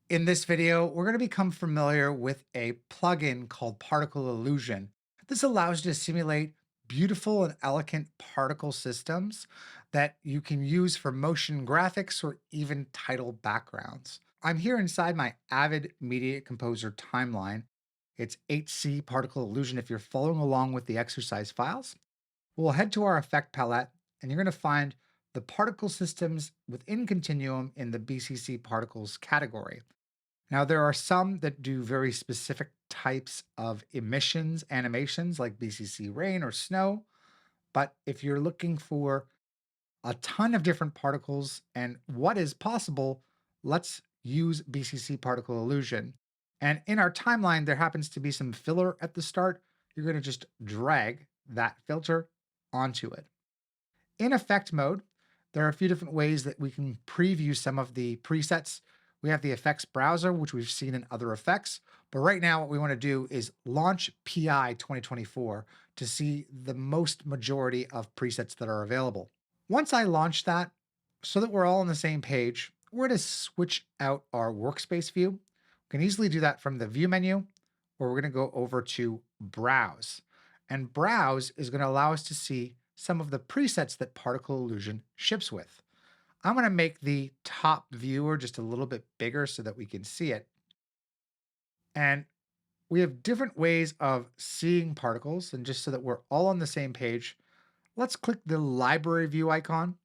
In this video, we're going to become familiar with a plugin called Particle Illusion. This allows you to simulate beautiful and elegant particle systems that you can use for motion graphics or even title backgrounds. I'm here inside my Avid Media Composer timeline. It's HC Particle Illusion if you're following along with the exercise files. We'll head to our effect palette and you're going to find the particle systems within Continuum in the BCC particles category. Now, there are some that do very specific types of emissions animations like BCC rain or snow. But if you're looking for a ton of different particles and what is possible, let's use BCC particle illusion. And in our timeline, there happens to be some filler at the start. You're going to just drag that filter onto it. In effect mode, there are a few different ways that we can preview some of the presets. We have the effects browser, which we've seen in other effects. But right now, what we want to do is launch PI 2024 to see the most majority of presets that are available. Once I launch that, so that we're all on the same page, we're going to switch out our workspace view. We can easily do that from the view menu, or we're going to go over to browse. And browse is going to allow us to see some of the presets that Particle Illusion ships with. I'm going to make the top viewer just a little bit bigger so that we can see it. And we have different ways of seeing particles. And just so that we're all on the same page, let's click the library view icon,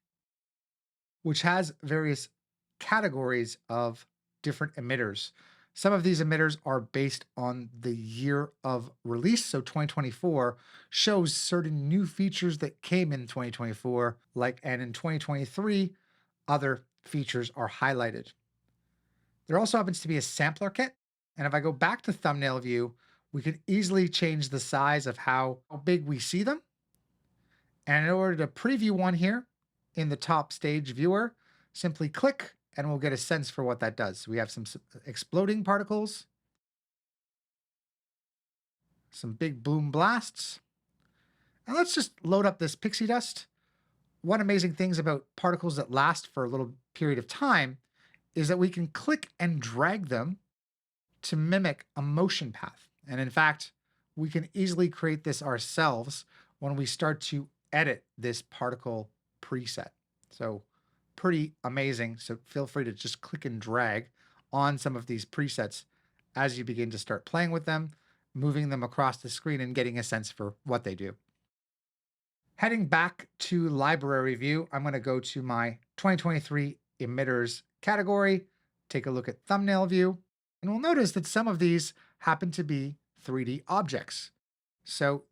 which has various categories of different emitters. Some of these emitters are based on the year of release. So 2024 shows certain new features that came in 2024, and in 2023, other features are highlighted. There also happens to be a sampler kit. And if I go back to thumbnail view, we can easily change the size of how big we see them. And in order to preview one here in the top stage viewer, simply click and we'll get a sense for what that does. We have some exploding particles, some big boom blasts. And let's just load up this pixie dust. One amazing things about particles that last for a little period of time is that we can click and drag them to mimic a motion path. And in fact, we can easily create this ourselves when we start to edit this particle preset. So pretty amazing. So feel free to just click and drag on some of these presets as you begin to start playing with them, moving them across the screen and getting a sense for what they do. Heading back to library view, I'm going to go to my 2023 emitters category, take a look at thumbnail view, and we'll notice that some of these happen to be 3D objects. So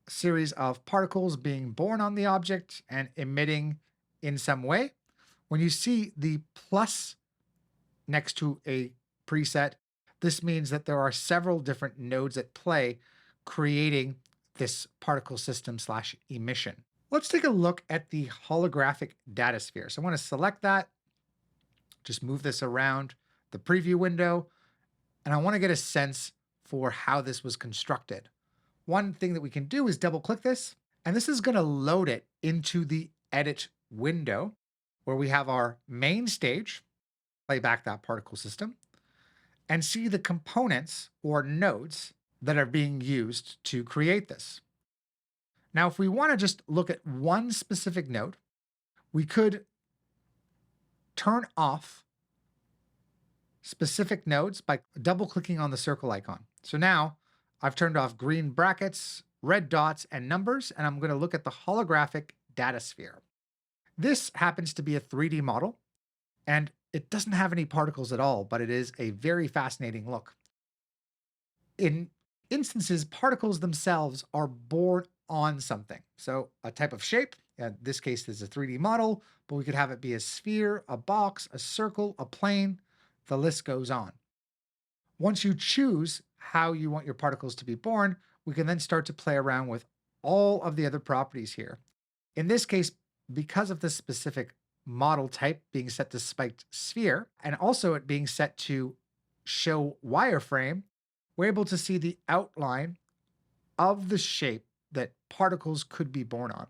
a series of particles being born on the object and emitting in some way. When you see the plus next to a preset, this means that there are several different nodes at play creating this particle system / emission. Let's take a look at the holographic data sphere. So I want to select that, just move this around the preview window, and I want to get a sense for how this was constructed. One thing that we can do is double click this, and this is going to load it into the edit window where we have our main stage, play back that particle system, and see the components or nodes that are being used to create this. Now, if we want to just look at one specific node, we could turn off specific nodes by double clicking on the circle icon. So now I've turned off green brackets, red dots, and numbers, and I'm going to look at the holographic data sphere. This happens to be a 3D model, and it doesn't have any particles at all, but it is a very fascinating look. In instances, particles themselves are born on something. So a type of shape, in this case, this is a 3D model, but we could have it be a sphere, a box, a circle, a plane, the list goes on. Once you choose how you want your particles to be born, we can then start to play around with all of the other properties here. In this case, because of the specific model type being set to spiked sphere, and also it being set to show wireframe, we're able to see the outline of the shape that particles could be born on.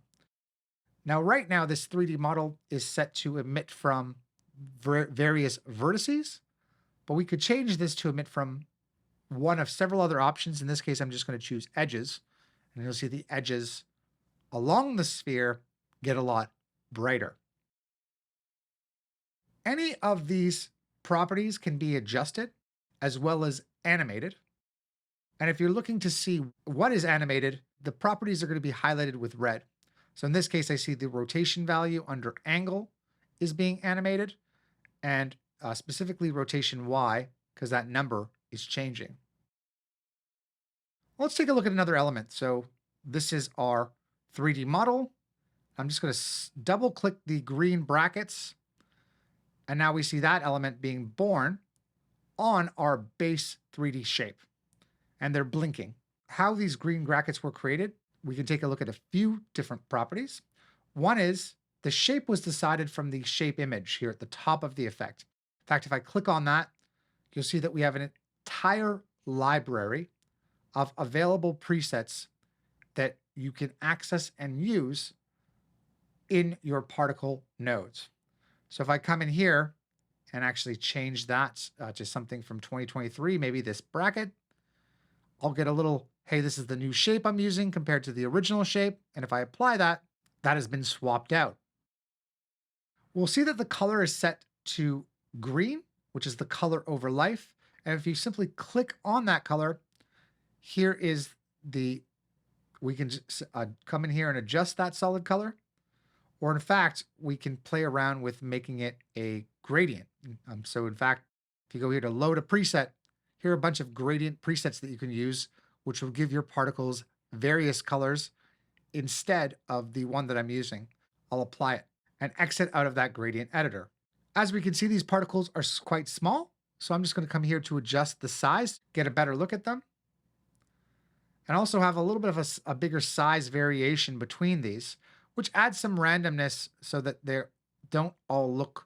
Now, right now, this 3D model is set to emit from various vertices, But we could change this to emit from one of several other options. In this case, I'm just going to choose edges. And you'll see the edges along the sphere get a lot brighter. Any of these properties can be adjusted as well as animated. And if you're looking to see what is animated, the properties are going to be highlighted with red. So in this case, I see the rotation value under angle is being animated, and specifically rotation Y, because that number is changing. Let's take a look at another element. So this is our 3D model. I'm just going to double click the green brackets. And now we see that element being born on our base 3D shape. And they're blinking. How these green brackets were created, we can take a look at a few different properties. One is the shape was decided from the shape image here at the top of the effect. In fact, if I click on that, you'll see that we have an entire library of available presets that you can access and use in your particle nodes. So if I come in here and actually change that to something from 2023, maybe this bracket, I'll get a little, hey, this is the new shape I'm using compared to the original shape. And if I apply that, that has been swapped out. We'll see that the color is set to green, which is the color over life. And if you simply click on that color, here is we can just, come in here and adjust that solid color. Or in fact, we can play around with making it a gradient. So in fact, if you go here to load a preset, here are a bunch of gradient presets that you can use, which will give your particles various colors instead of the one that I'm using. I'll apply it and exit out of that gradient editor. As we can see, these particles are quite small. So I'm just going to come here to adjust the size, get a better look at them, and also have a little bit of a bigger size variation between these, which adds some randomness so that they don't all look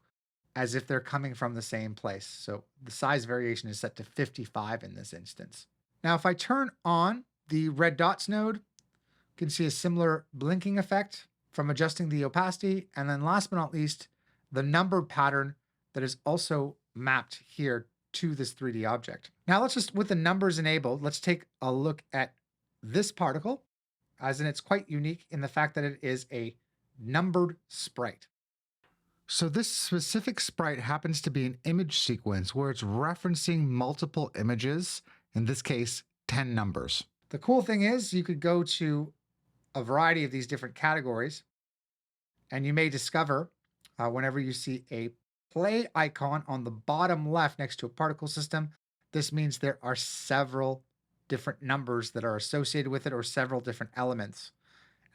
as if they're coming from the same place. So the size variation is set to 55 in this instance. Now, if I turn on the red dots node, you can see a similar blinking effect from adjusting the opacity. And then last but not least, the numbered pattern that is also mapped here to this 3D object. Now let's just, with the numbers enabled, let's take a look at this particle, as in it's quite unique in the fact that it is a numbered sprite. So this specific sprite happens to be an image sequence where it's referencing multiple images, in this case, 10 numbers. The cool thing is you could go to a variety of these different categories, and you may discover whenever you see a play icon on the bottom left next to a particle system, this means there are several different numbers that are associated with it or several different elements.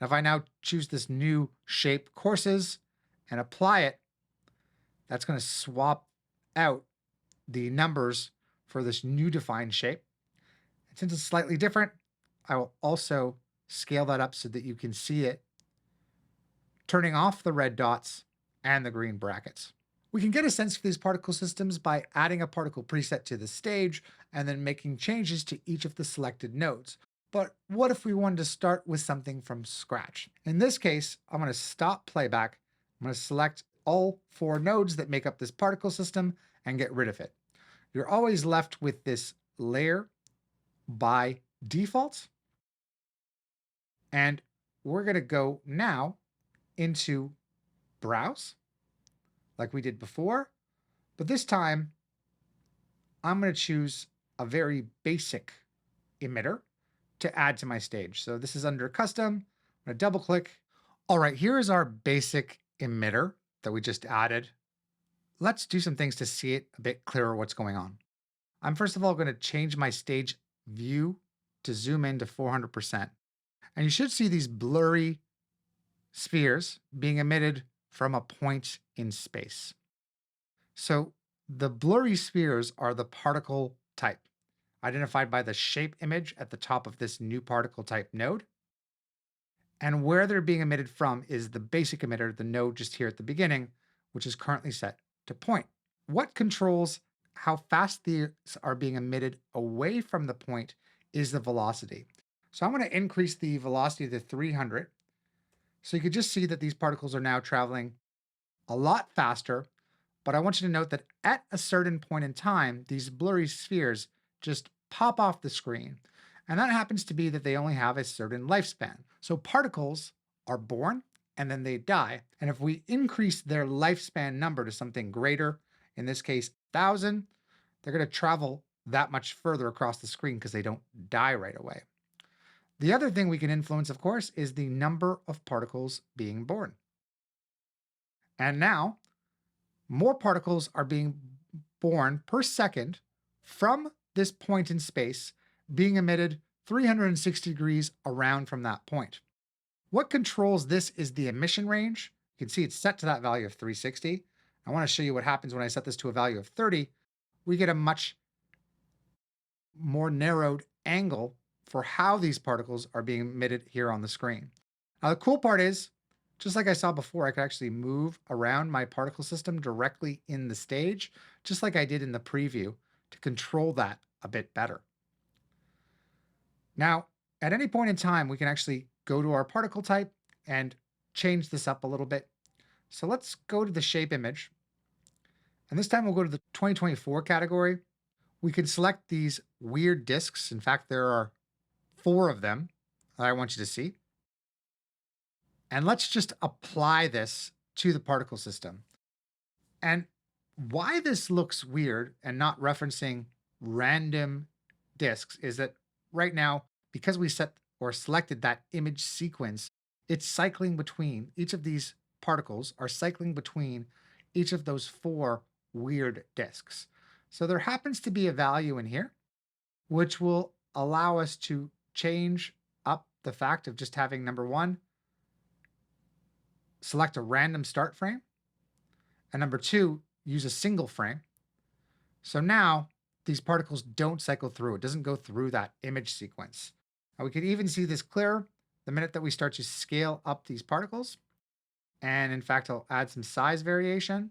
And if I now choose this new shape courses and apply it, that's going to swap out the numbers for this new defined shape. And since it's slightly different, I will also scale that up so that you can see it, turning off the red dots and the green brackets. We can get a sense for these particle systems by adding a particle preset to the stage and then making changes to each of the selected nodes. But what if we wanted to start with something from scratch? In this case, I'm going to stop playback. I'm going to select all 4 nodes that make up this particle system and get rid of it. You're always left with this layer by default. And we're going to go now into Browse, like we did before. But this time, I'm going to choose a very basic emitter to add to my stage. So this is under Custom. I'm going to double click. All right, here is our basic emitter that we just added. Let's do some things to see it a bit clearer what's going on. I'm first of all going to change my stage view to zoom in to 400%. And you should see these blurry spheres being emitted from a point in space. So the blurry spheres are the particle type, identified by the shape image at the top of this new particle type node. And where they're being emitted from is the basic emitter, the node just here at the beginning, which is currently set to point. What controls how fast these are being emitted away from the point is the velocity. So I'm going to increase the velocity to 300. So you could just see that these particles are now traveling a lot faster, but I want you to note that at a certain point in time, these blurry spheres just pop off the screen. And that happens to be that they only have a certain lifespan. So particles are born and then they die. And if we increase their lifespan number to something greater, in this case, 1,000, they're going to travel that much further across the screen because they don't die right away. The other thing we can influence, of course, is the number of particles being born. And now, more particles are being born per second from this point in space, being emitted 360 degrees around from that point. What controls this is the emission range. You can see it's set to that value of 360. I want to show you what happens when I set this to a value of 30. We get a much more narrowed angle for how these particles are being emitted here on the screen. Now, the cool part is, just like I saw before, I could actually move around my particle system directly in the stage, just like I did in the preview, to control that a bit better. Now, at any point in time, we can actually go to our particle type and change this up a little bit. So let's go to the shape image. And this time we'll go to the 2024 category. We can select these weird disks. In fact, there are 4 of them that I want you to see. And let's just apply this to the particle system. And why this looks weird and not referencing random disks is that right now, because we set or selected that image sequence, it's cycling between each of these particles are cycling between each of those 4 weird disks. So there happens to be a value in here, which will allow us to change up the fact of just having number 1, select a random start frame, and number 2, use a single frame. So now these particles don't cycle through. It doesn't go through that image sequence. Now we could even see this clearer the minute that we start to scale up these particles. And in fact, I'll add some size variation.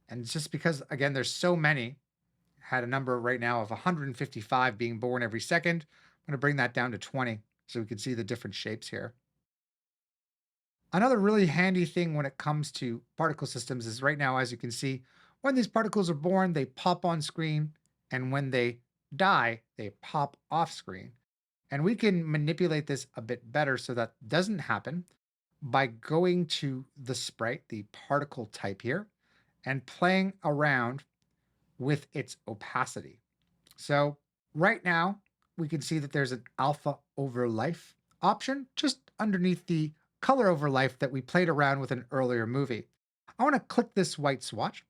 And it's just because, again, there's so many, had a number right now of 155 being born every second. I'm going to bring that down to 20 so we can see the different shapes here. Another really handy thing when it comes to particle systems is right now, as you can see, when these particles are born, they pop on screen, and when they die, they pop off screen. And we can manipulate this a bit better so that doesn't happen by going to the sprite, the particle type here, and playing around with its opacity. So right now, we can see that there's an alpha over life option just underneath the color over life that we played around with an earlier movie. I want to click this white swatch.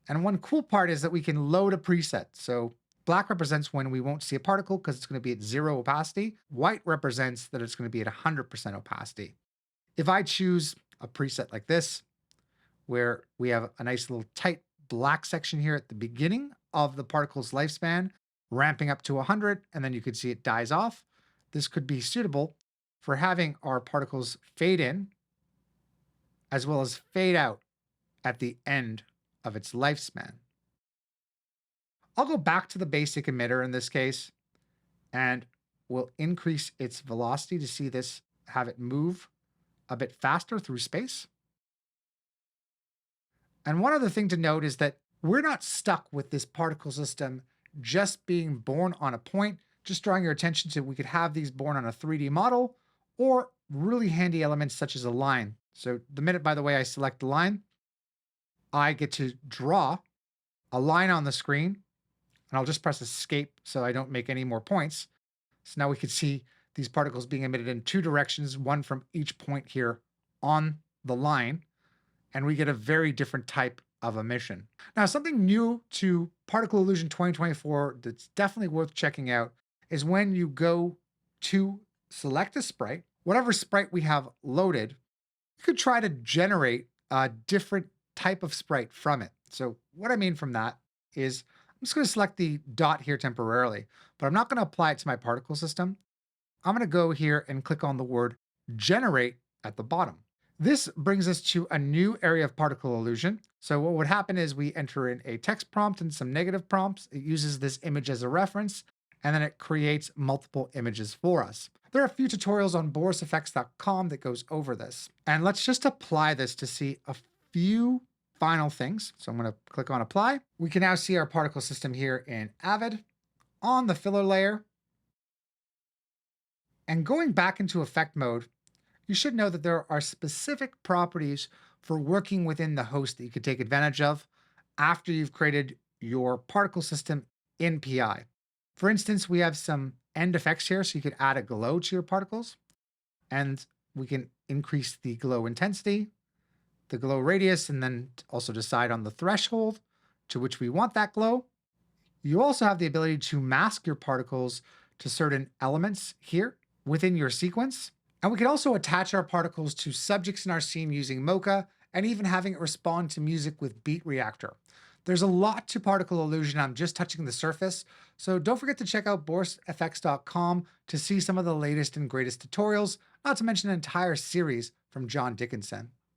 And one cool part is that we can load a preset. So black represents when we won't see a particle because it's going to be at 0 opacity. White represents that it's going to be at 100% opacity. If I choose a preset like this, where we have a nice little tight black section here at the beginning of the particle's lifespan, ramping up to 100, and then you can see it dies off, this could be suitable for having our particles fade in as well as fade out at the end of its lifespan. I'll go back to the basic emitter in this case, and we'll increase its velocity to see this, have it move a bit faster through space. And one other thing to note is that we're not stuck with this particle system just being born on a point. Just drawing your attention to, we could have these born on a 3D model or really handy elements such as a line. So the minute, by the way, I select the line, I get to draw a line on the screen, and I'll just press escape so I don't make any more points. So now we can see these particles being emitted in 2 directions, one from each point here on the line, and we get a very different type of emission. Now, something new to Particle Illusion 2024 that's definitely worth checking out is when you go to select a sprite, whatever sprite we have loaded, you could try to generate a different type of sprite from it. So what I mean from that is I'm just going to select the dot here temporarily, but I'm not going to apply it to my particle system. I'm going to go here and click on the word generate at the bottom. This brings us to a new area of particle illusion. So what would happen is we enter in a text prompt and some negative prompts. It uses this image as a reference, and then it creates multiple images for us. There are a few tutorials on BorisFX.com that goes over this. And let's just apply this to see a few final things. So I'm going to click on apply. We can now see our particle system here in Avid on the filler layer. And going back into effect mode, you should know that there are specific properties for working within the host that you could take advantage of after you've created your particle system in PI. For instance, we have some end effects here, so you could add a glow to your particles, and we can increase the glow intensity, the glow radius, and then also decide on the threshold to which we want that glow. You also have the ability to mask your particles to certain elements here within your sequence. And we can also attach our particles to subjects in our scene using Mocha, and even having it respond to music with Beat Reactor. There's a lot to particle illusion. I'm just touching the surface. So don't forget to check out BorisFX.com to see some of the latest and greatest tutorials, not to mention an entire series from John Dickinson.